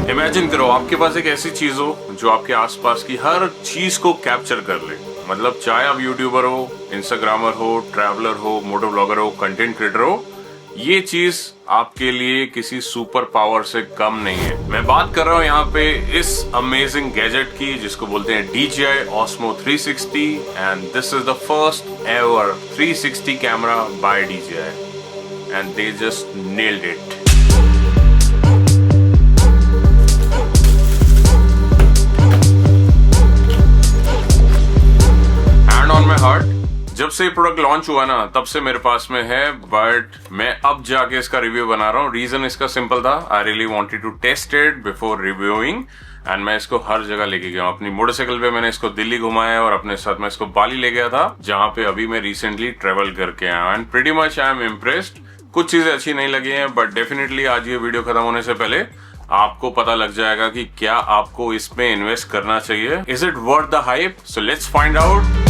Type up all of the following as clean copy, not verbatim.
Imagine करो आपके पास एक ऐसी चीज हो जो आपके आसपास की हर चीज को कैप्चर कर ले। मतलब चाहे आप यूट्यूबर हो, इंस्टाग्रामर हो, ट्रैवलर हो, मोटो ब्लॉगर हो, कंटेंट क्रिएटर हो, ये चीज आपके लिए किसी सुपर पावर से कम नहीं है। मैं बात कर रहा हूँ यहाँ पे इस अमेजिंग गैजेट की जिसको बोलते हैं DJI Osmo 360 and this is the first ever 360 camera by DJI and they just nailed it. जब से प्रोडक्ट लॉन्च हुआ ना तब से मेरे पास में है, बट मैं अब जाके इसका रिव्यू बना रहा हूँ। रीजन इसका सिंपल था, I really wanted to test it before reviewing and मैं इसको हर जगह लेके गया हूँ। अपनी मोटरसाइकिल पे मैंने इसको दिल्ली घुमाया और अपने साथ में इसको बाली ले गया था, जहाँ पे अभी मैं रिसेंटली ट्रेवल करके आया and pretty much I am impressed. कुछ चीजें अच्छी नहीं लगी हैं, बट डेफिनेटली आज ये वीडियो खत्म होने से पहले आपको पता लग जाएगा कि क्या आपको इसमें इन्वेस्ट करना चाहिए। Is it worth the hype? So let's find out.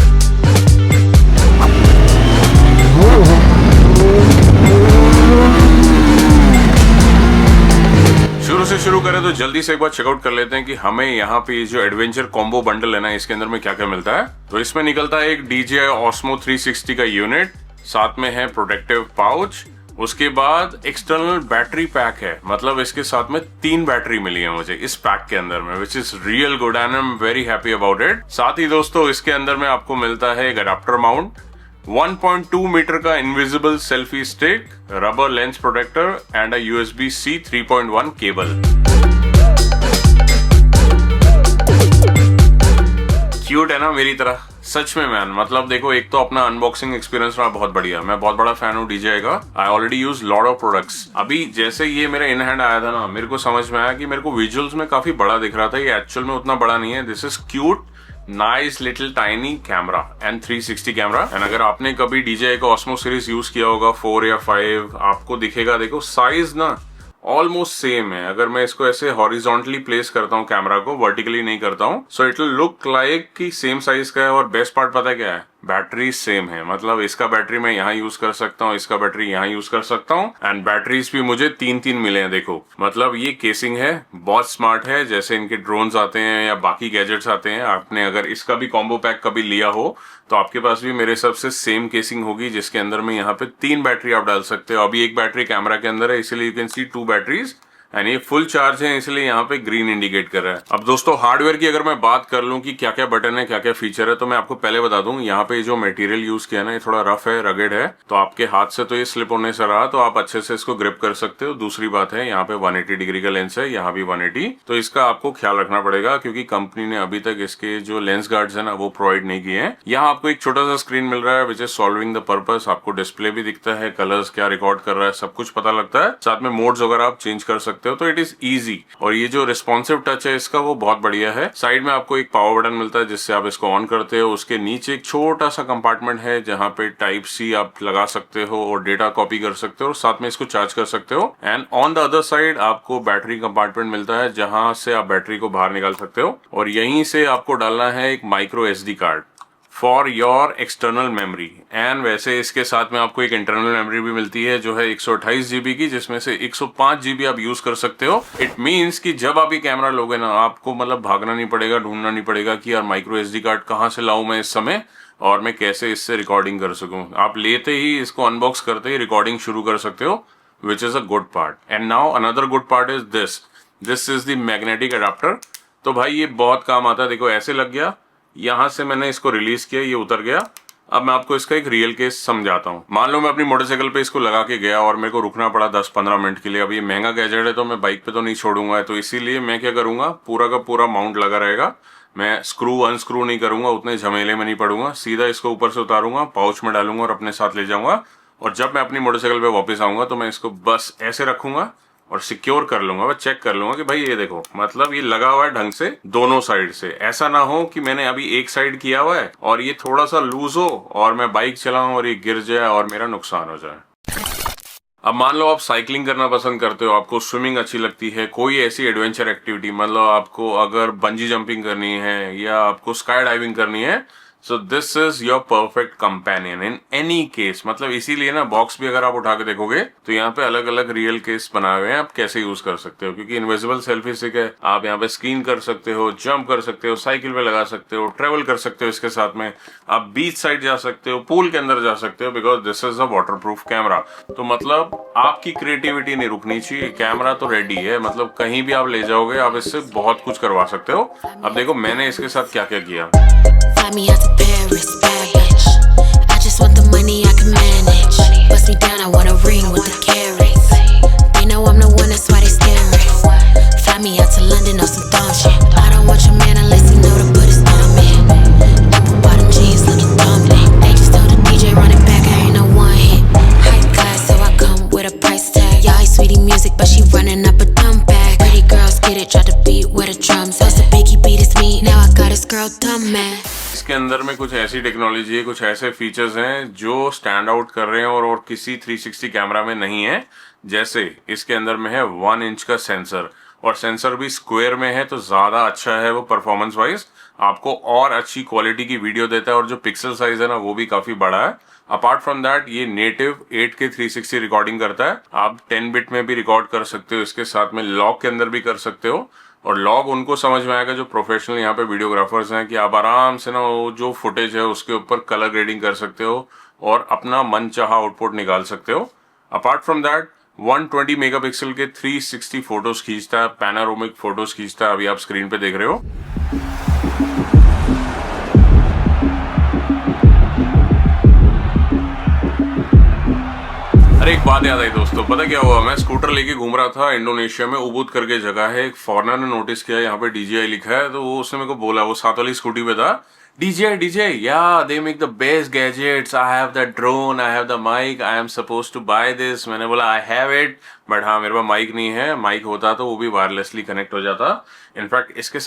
शुरू करें तो जल्दी से एक बार चेकआउट कर लेते हैं कि हमें यहाँ पे जो एडवेंचर कॉम्बो बंडल है ना, इसके अंदर में क्या क्या मिलता है। तो इसमें निकलता है एक DJI Osmo 360 का यूनिट, साथ में है प्रोटेक्टिव पाउच, उसके बाद एक्सटर्नल बैटरी पैक है। मतलब इसके साथ में 3 बैटरी मिली है मुझे इस पैक के अंदर में, which is real good and I am very happy about it. साथ ही दोस्तों इसके अंदर में आपको मिलता है एक अडेप्टर माउंट, 1.2 मीटर का invisible selfie stick, rubber lens protector and a USB-C 3.1 cable. Cute है ना मेरी तरह? सच में मैन, मतलब देखो, एक तो अपना अनबॉक्सिंग एक्सपीरियंस रहा बहुत बढ़िया। मैं बहुत बड़ा फैन हूँ DJI का। I already use lot of products. अभी जैसे ये मेरा इन हैंड आया था ना, मेरे को समझ में आया कि मेरे को विजुअल्स में काफी बड़ा दिख रहा था, ये एक्चुअल में उतना बड़ा नहीं है। This is cute, nice little tiny camera and 360 camera. And अगर आपने कभी DJI का Osmo सीरीज यूज किया होगा 4 या 5, आपको दिखेगा, देखो साइज ना ऑलमोस्ट सेम है। अगर मैं इसको ऐसे हॉरिजॉन्टली प्लेस करता हूँ कैमरा को, वर्टिकली नहीं करता हूँ, सो इट विल लुक लाइक कि सेम साइज का है। और बेस्ट पार्ट पता है क्या है? बैटरी सेम है। मतलब इसका बैटरी मैं यहाँ यूज कर सकता हूँ, इसका बैटरी यहाँ यूज कर सकता हूँ एंड बैटरीज भी मुझे 3 मिले हैं। देखो, मतलब ये केसिंग है बहुत स्मार्ट है। जैसे इनके ड्रोन्स आते हैं या बाकी गैजेट्स आते हैं, आपने अगर इसका भी कॉम्बो पैक कभी लिया हो तो आपके पास भी मेरे हिसाब से सेम केसिंग होगी, जिसके अंदर में यहाँ पे 3 बैटरी आप डाल सकते हो। अभी एक बैटरी कैमरा के अंदर है, इसीलिए you can see 2 batteries and ये फुल चार्ज है, इसलिए यहाँ पे ग्रीन इंडिकेट कर रहा है। अब दोस्तों हार्डवेयर की अगर मैं बात कर लूं कि क्या क्या बटन है, क्या क्या फीचर है, तो मैं आपको पहले बता दूं, यहाँ पे जो मटेरियल यूज किया ना, ये थोड़ा रफ है, रगेड है, तो आपके हाथ से तो ये स्लिप होने से रहा, तो आप अच्छे से इसको ग्रिप कर सकते हो। दूसरी बात है, यहाँ पे 180 डिग्री का लेंस है, यहाँ भी 180, तो इसका आपको ख्याल रखना पड़ेगा क्योंकि कंपनी ने अभी तक इसके जो लेंस गार्ड्स है ना वो प्रोवाइड नहीं किए हैं। यहाँ आपको एक छोटा सा स्क्रीन मिल रहा है which is solving the purpose. आपको डिस्प्ले भी दिखता है, कलर्स क्या रिकॉर्ड कर रहा है, सब कुछ पता लगता है। साथ में मोड्स वगैरह आप चेंज कर सकते हो, तो इट इज इजी। और ये जो रिस्पॉन्सिव टच है इसका वो बहुत बढ़िया है। साइड में आपको एक पावर बटन मिलता है जिससे आप इसको ऑन करते हो। उसके नीचे एक छोटा सा कंपार्टमेंट है जहां पे Type-C आप लगा सकते हो और डेटा कॉपी कर सकते हो और साथ में इसको चार्ज कर सकते हो। And on the other side आपको बैटरी कंपार्टमेंट मिलता है जहां से आप बैटरी को बाहर निकाल सकते हो और यहीं से आपको डालना है एक micro SD card for your external memory. And वैसे इसके साथ में आपको एक इंटरनल मेमोरी भी मिलती है जो है 128 GB की, जिसमें से 105 GB आप यूज कर सकते हो। इट मीन्स कि जब आप ये कैमरा लोगे ना, आपको मतलब भागना नहीं पड़ेगा, ढूंढना नहीं पड़ेगा कि यार माइक्रो SD कार्ड कहाँ से लाऊं मैं इस समय और मैं कैसे इससे रिकॉर्डिंग कर सकूं। आप लेते ही इसको अनबॉक्स करते ही रिकॉर्डिंग शुरू कर सकते हो, which is a good part. And now another good part is this is the magnetic adapter. तो भाई ये बहुत काम आता है। देखो ऐसे लग गया, यहां से मैंने इसको रिलीज किया, ये उतर गया। अब मैं आपको इसका एक रियल केस समझाता हूँ। मान लो मैं अपनी मोटरसाइकिल पे इसको लगा के गया और मेरे को रुकना पड़ा 10-15 मिनट के लिए। अब ये महंगा गैजेट है तो मैं बाइक पे तो नहीं छोड़ूंगा, तो इसीलिए मैं क्या करूंगा, पूरा का पूरा माउंट लगा रहेगा। मैं स्क्रू अनस्क्रू नहीं करूंगा, उतने झमेले में नहीं पड़ूंगा। सीधा इसको ऊपर से उतारूंगा, पाउच में डालूंगा और अपने साथ ले जाऊंगा। और जब मैं अपनी मोटरसाइकिल पे वापस आऊंगा तो मैं इसको बस ऐसे रखूंगा और सिक्योर कर लूंगा। मैं चेक कर लूंगा कि भाई ये देखो, मतलब ये लगा हुआ है ढंग से दोनों साइड से। ऐसा ना हो कि मैंने अभी एक साइड किया हुआ है और ये थोड़ा सा लूज हो और मैं बाइक चलाऊं और ये गिर जाए और मेरा नुकसान हो जाए। अब मान लो आप साइकिलिंग करना पसंद करते हो, आपको स्विमिंग अच्छी लगती है, कोई ऐसी एडवेंचर एक्टिविटी, मतलब आपको अगर बंजी जंपिंग करनी है या आपको स्काई डाइविंग करनी है, so this is your perfect companion in any case. मतलब इसीलिए ना बॉक्स भी अगर आप उठा के देखोगे तो यहाँ पे अलग अलग रियल केस बनाए हुए हैं आप कैसे यूज कर सकते हो, क्योंकि इनविजिबल सेल्फी स्टिक है, आप यहाँ पे स्कीन कर सकते हो, जंप कर सकते हो, साइकिल पे लगा सकते हो, ट्रेवल कर सकते हो इसके साथ में, आप बीच साइड जा सकते हो, पूल के अंदर जा सकते हो, because this is a water proof camera. तो मतलब आपकी क्रिएटिविटी नहीं रुकनी चाहिए, कैमरा तो रेडी है, मतलब कहीं भी आप ले जाओगे आप इससे बहुत कुछ करवा सकते हो। अब देखो मैंने इसके साथ क्या क्या किया। Fly me out to Paris, bad bitch. I just want the money I can manage. Bust me down, I want a ring with the carrots. They know I'm the one, that's why they staring. Fly me out to London on some dumb shit. I don't want your man unless he know to put his thumb in. Apple bottom jeans looking dumb. They just told the DJ run it back, I ain't no one hit. Hype class, so I come with a price tag. Yeah, I sweetie music, but she running up a dumb bag. Pretty girls get it, try to beat with the drums. That's the biggie beat is me. Now I got this girl dumb man. इसके अंदर में कुछ ऐसी technology है, कुछ ऐसे features हैं जो स्टैंड आउट कर रहे हैं और किसी 360 कैमरा में नहीं है। जैसे इसके अंदर में है 1 इंच का सेंसर, और सेंसर भी स्क्वायर में है तो ज्यादा अच्छा है वो परफॉर्मेंस वाइज, आपको और अच्छी क्वालिटी की वीडियो देता है, और जो पिक्सल साइज है ना वो भी काफी बड़ा है। अपार्ट फ्रॉम दैट ये नेटिव 8K 360 रिकॉर्डिंग करता है, आप 10 बिट में भी रिकॉर्ड कर सकते हो, इसके साथ में लॉग के अंदर भी कर सकते हो। और लॉग उनको समझ में आएगा जो प्रोफेशनल यहाँ पे वीडियोग्राफर्स हैं, कि आप आराम से ना वो जो फुटेज है उसके ऊपर कलर ग्रेडिंग कर सकते हो और अपना मनचाहा आउटपुट निकाल सकते हो। अपार्ट फ्रॉम दैट 120 मेगापिक्सल के 360 फोटोज खींचता है, पैनारोमिक फोटोज खींचता है, अभी आप स्क्रीन पे देख रहे हो। अरे एक बात याद आई दोस्तों, पता क्या हुआ, मैं स्कूटर लेके घूम रहा था इंडोनेशिया में, उबुद करके जगह है, एक फॉरेनर ने नोटिस किया यहाँ पे DJI लिखा है, तो वो उसने मेरे को बोला, वो साथ वाली स्कूटी पे था, DJI, yeah, they make the best gadgets, I have the drone, I have the mic, I am supposed to buy this। मैंने बोला I have it, बट हाँ मेरे पास माइक नहीं है, माइक होता तो वो भी वायरलेसली कनेक्ट हो जाता। इनफैक्ट इसके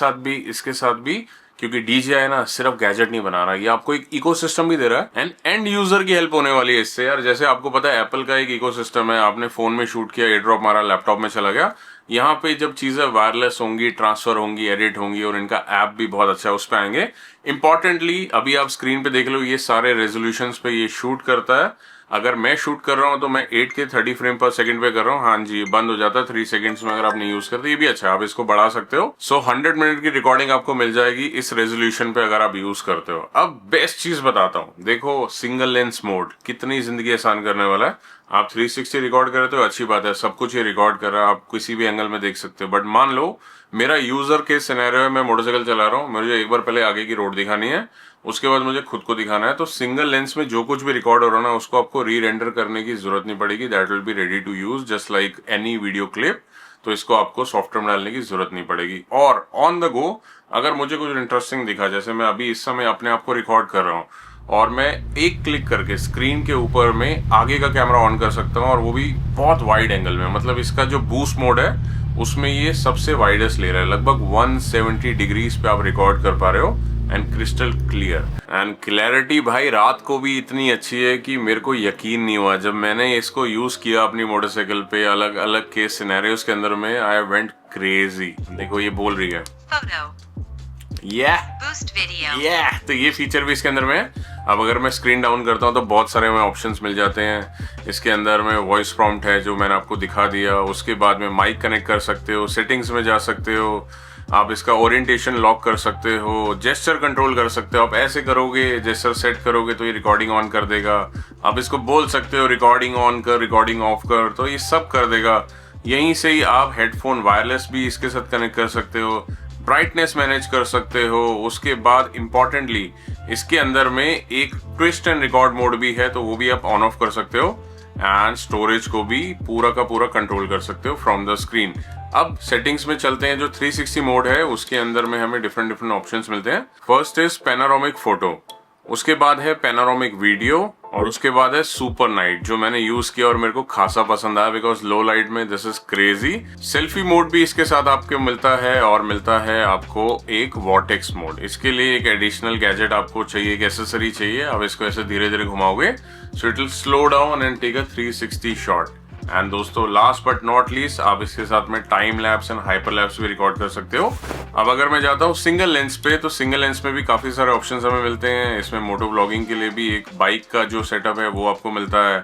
साथ भी क्योंकि DJI ना सिर्फ गैजेट नहीं बना रहा, ये आपको एक इकोसिस्टम भी दे रहा है, एंड यूजर की हेल्प होने वाली है इससे यार। जैसे आपको पता है एप्पल का एक इकोसिस्टम है, आपने फोन में शूट किया, एयर ड्रॉप मारा, लैपटॉप में चला गया। यहाँ पे जब चीजें वायरलेस होंगी, ट्रांसफर होंगी, एडिट होंगी, और इनका ऐप भी बहुत अच्छा है, उस पर आएंगे। इंपॉर्टेंटली अभी आप स्क्रीन पे देख लो, ये सारे रेजोल्यूशंस पे ये शूट करता है। अगर मैं शूट कर रहा हूँ तो मैं 8K 30 फ्रेम पर सेकंड पे कर रहा हूँ, हाँ जी बंद हो जाता है 3 सेकंड्स में अगर आपने यूज करते, ये भी अच्छा है, आप इसको बढ़ा सकते हो। सो 100 मिनट की रिकॉर्डिंग आपको मिल जाएगी इस रेजोल्यूशन पे अगर आप यूज करते हो। अब बेस्ट चीज बताता हूँ, देखो सिंगल लेंस मोड कितनी जिंदगी आसान करने वाला है। आप 360 रिकॉर्ड कर रहे हो, अच्छी बात है, सब कुछ ये रिकॉर्ड कर रहा है, आप किसी भी एंगल में देख सकते हो। बट मान लो मेरा यूजर के सिनेरियो है, मैं मोटरसाइकिल चला रहा हूँ, मुझे एक बार पहले आगे की रोड दिखानी है, उसके बाद मुझे खुद को दिखाना है, तो सिंगल लेंस में जो कुछ भी रिकॉर्ड हो रहा है ना उसको आपको री रेंडर करने की जरूरत नहीं पड़ेगी, that will be ready to use just like any video clip. तो इसको आपको सॉफ्टवेयर में डालने की जरूरत नहीं पड़ेगी। और ऑन द गो अगर मुझे कुछ इंटरेस्टिंग दिखा, जैसे मैं अभी इस समय अपने आप को रिकॉर्ड कर रहा हूँ और मैं एक क्लिक करके स्क्रीन के ऊपर में आगे का कैमरा ऑन कर सकता हूँ, और वो भी बहुत वाइड एंगल में, मतलब इसका जो बूस्ट मोड है उसमें ये सबसे वाइडेस्ट ले रहा है, लगभग 170 डिग्रीज पे आप रिकॉर्ड कर पा रहे हो, and crystal clear. And clarity भाई रात को भी इतनी अच्छी है कि मेरे को यकीन नहीं हुआ जब मैंने इसको यूज किया अपनी मोटरसाइकिल पे अलग अलग के सिनेरियोस के अंदर में, आई वेंट क्रेजी। देखो ये बोल रही है बूस्ट वीडियो, तो ये फीचर भी इसके अंदर में है। अब अगर मैं स्क्रीन डाउन करता हूँ तो बहुत सारे हमें ऑप्शंस मिल जाते हैं। इसके अंदर में वॉइस प्रॉम्प्ट है जो मैंने आपको दिखा दिया, उसके बाद में माइक कनेक्ट कर सकते हो, सेटिंग्स में जा सकते हो, आप इसका ओरिएंटेशन लॉक कर सकते हो, जेस्चर कंट्रोल कर सकते हो, आप ऐसे करोगे जेस्चर सेट करोगे तो ये रिकॉर्डिंग ऑन कर देगा, आप इसको बोल सकते हो रिकॉर्डिंग ऑन कर, रिकॉर्डिंग ऑफ कर, तो ये सब कर देगा। यहीं से ही आप हेडफोन वायरलेस भी इसके साथ कनेक्ट कर सकते हो, ब्राइटनेस मैनेज कर सकते हो। उसके बाद इंपॉर्टेंटली इसके अंदर में एक ट्विस्ट एंड रिकॉर्ड मोड भी है, तो वो भी आप ऑन ऑफ कर सकते हो, एंड स्टोरेज को भी पूरा का पूरा कंट्रोल कर सकते हो फ्रॉम द स्क्रीन। अब सेटिंग्स में चलते हैं, जो 360 मोड है उसके अंदर में हमें डिफरेंट ऑप्शंस मिलते हैं। फर्स्ट इज पैनारोमिक फोटो, उसके बाद है पैनारोमिक वीडियो, और उसके बाद है सुपर नाइट जो मैंने यूज किया और मेरे को खासा पसंद आया बिकॉज लो लाइट में this is crazy. Selfie mode भी इसके साथ आपको मिलता है, और मिलता है आपको एक वॉर्टेक्स मोड। इसके लिए एक एडिशनल गैजेट आपको चाहिए, एक एसेसरी चाहिए, आप इसको ऐसे धीरे धीरे घुमाओगे so it will slow down and take a 360 shot. And दोस्तों लास्ट बट नॉट लीस्ट, आप इसके साथ में time lapse and hyper lapse भी रिकॉर्ड कर सकते हो। अब अगर मैं जाता हूँ सिंगल लेंस पे, तो सिंगल लेंस में भी काफी सारे ऑप्शंस हमें मिलते हैं। इसमें मोटो ब्लॉगिंग के लिए भी एक बाइक का जो सेटअप है वो आपको मिलता है।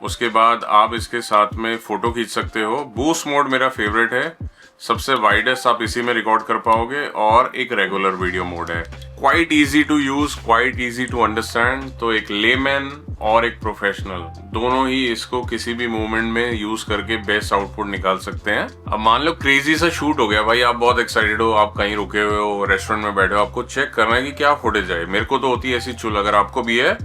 उसके बाद आप इसके साथ में फोटो खींच सकते हो। बूस्ट मोड मेरा फेवरेट है, सबसे वाइडेस्ट आप इसी में रिकॉर्ड कर पाओगे, और एक रेगुलर वीडियो मोड है। Quite easy to use, quite easy to understand. तो एक लेमैन और एक प्रोफेशनल दोनों ही इसको किसी भी मूवमेंट में यूज करके बेस्ट आउटपुट निकाल सकते हैं। अब मान लो क्रेजी सा शूट हो गया भाई, आप बहुत एक्साइटेड हो, आप कहीं रुके हुए हो, रेस्टोरेंट में बैठे हो, आपको चेक करना है कि क्या फुटेज है। मेरे को तो होती है ऐसी चुल, अगर आपको भी है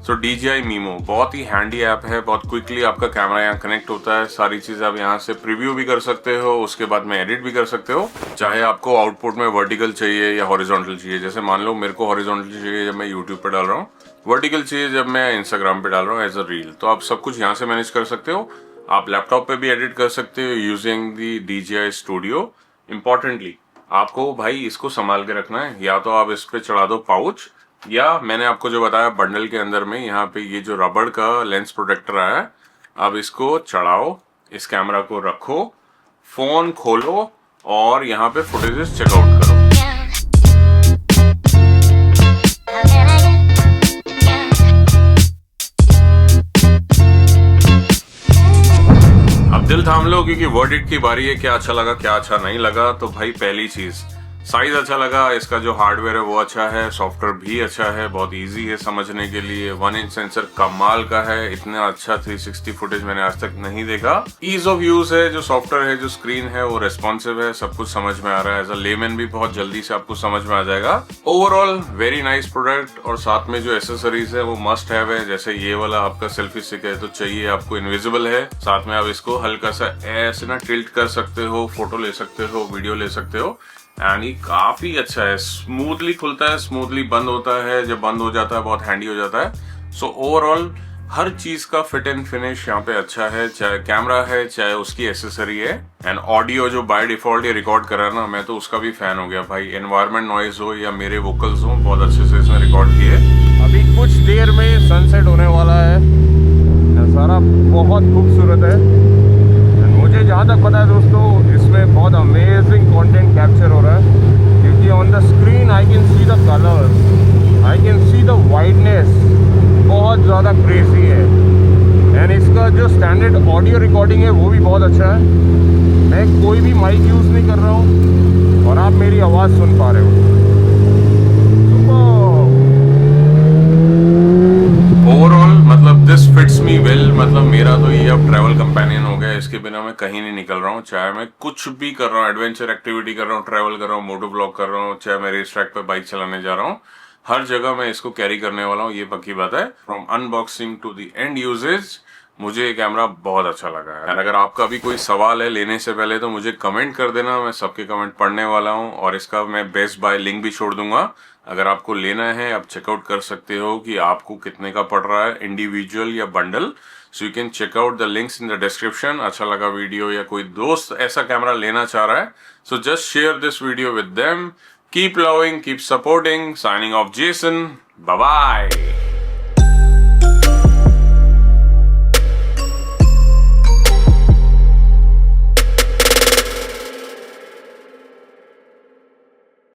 तो DJI Mimo बहुत ही हैंडी ऐप है। बहुत क्विकली आपका कैमरा यहाँ कनेक्ट होता है, सारी चीज आप यहाँ से प्रीव्यू भी कर सकते हो, उसके बाद में एडिट भी कर सकते हो। चाहे आपको आउटपुट में वर्टिकल चाहिए या हॉरिजॉन्टल चाहिए। जैसे मान लो मेरे को हॉरिजॉन्टल चाहिए जब मैं यूट्यूब पे डाल रहा हूँ, वर्टिकल चाहिए जब मैं इंस्टाग्राम पे डाल रहा हूँ एज अ रील। तो आप सब कुछ यहाँ से मैनेज कर सकते हो। आप लैपटॉप पे भी एडिट कर सकते हो using the DJI Studio। Importantly आपको भाई इसको संभाल के रखना है, या तो आप इस पे चढ़ा दो पाउच, या मैंने आपको जो बताया बंडल के अंदर में यहाँ पे ये जो रबड़ का लेंस प्रोटेक्टर आया है, आप इसको चढ़ाओ, इस कैमरा को रखो, फोन खोलो और यहाँ पे फुटेजेस चेकआउट करो। अब दिल थाम लो, क्योंकि वर्डिक्ट की बारी है। क्या अच्छा लगा क्या अच्छा नहीं लगा। तो भाई पहली चीज, साइज अच्छा लगा, इसका जो हार्डवेयर है वो अच्छा है, सॉफ्टवेयर भी अच्छा है, बहुत इजी है समझने के लिए। 1 इंच सेंसर कमाल का है, इतना अच्छा 360 फुटेज मैंने आज तक नहीं देखा। ईज ऑफ यूज है, जो सॉफ्टवेयर है, जो स्क्रीन है वो रेस्पॉन्सिव है, सब कुछ समझ में आ रहा है। एज अ लेमैन भी बहुत जल्दी से आपको समझ में आ जाएगा। Overall very nice product. और साथ में जो एसेसरीज है वो मस्ट हैव है। जैसे ये वाला आपका सेल्फी स्टिक है तो चाहिए आपको, इनविजिबल है। साथ में आप इसको हल्का सा ऐसे ना टिल्ट कर सकते हो, फोटो ले सकते हो, वीडियो ले सकते हो। एंड ये काफी अच्छा है, स्मूथली खुलता है, स्मूथली बंद होता है, जब बंद हो जाता है बहुत हैंडी हो जाता है। सो ओवरऑल हर चीज का फिट एंड फिनिश यहाँ पे अच्छा है, चाहे कैमरा है चाहे उसकी एसेसरी है। एंड ऑडियो जो बाय डिफॉल्ट ये रिकॉर्ड कर रहा है ना, मैं तो उसका भी फैन हो गया भाई। एनवायरमेंट नॉइज हो या मेरे वोकल्स हो, बहुत अच्छे से इसने रिकॉर्ड किए। अभी कुछ देर में सनसेट होने वाला है, नज़ारा बहुत खूबसूरत है। मुझे जहाँ तक पता है दोस्तों, इसमें बहुत अमेजिंग कंटेंट कैप्चर हो रहा है, क्योंकि on the screen I can see the colours, I can see the wideness, बहुत ज़्यादा क्रेजी है। एंड इसका जो स्टैंडर्ड ऑडियो रिकॉर्डिंग है वो भी बहुत अच्छा है। मैं कोई भी माइक यूज़ नहीं कर रहा हूँ और आप मेरी आवाज़ सुन पा रहे हो। ओवरऑल मतलब दिस फिट्स मी वेल। मतलब मेरा तो ये अब ट्रैवल कंपेनियन हो गया, इसके बिना मैं कहीं नहीं निकल रहा हूँ। चाहे मैं कुछ भी कर रहा हूँ, एडवेंचर एक्टिविटी कर रहा हूँ, ट्रैवल कर रहा हूँ, मोटो ब्लॉग कर रहा हूँ, चाहे मैं रेस ट्रैक पे बाइक चलाने जा रहा हूँ, हर जगह मैं इसको कैरी करने वाला हूँ, ये पक्की बात है। From unboxing to the end usages मुझे ये कैमरा बहुत अच्छा लगा है। अगर आपका भी कोई सवाल है लेने से पहले तो मुझे कमेंट कर देना, मैं सबके कमेंट पढ़ने वाला हूँ। और इसका मैं बेस्ट बाय लिंक भी छोड़ दूंगा, अगर आपको लेना है आप चेकआउट कर सकते हो कि आपको कितने का पड़ रहा है, इंडिविजुअल या bundle. So you can check out the links in the description. अच्छा लगा वीडियो या कोई दोस्त ऐसा कैमरा लेना चाह रहा है, so just share this video with them. Keep loving, keep supporting. Signing off Jason, bye bye.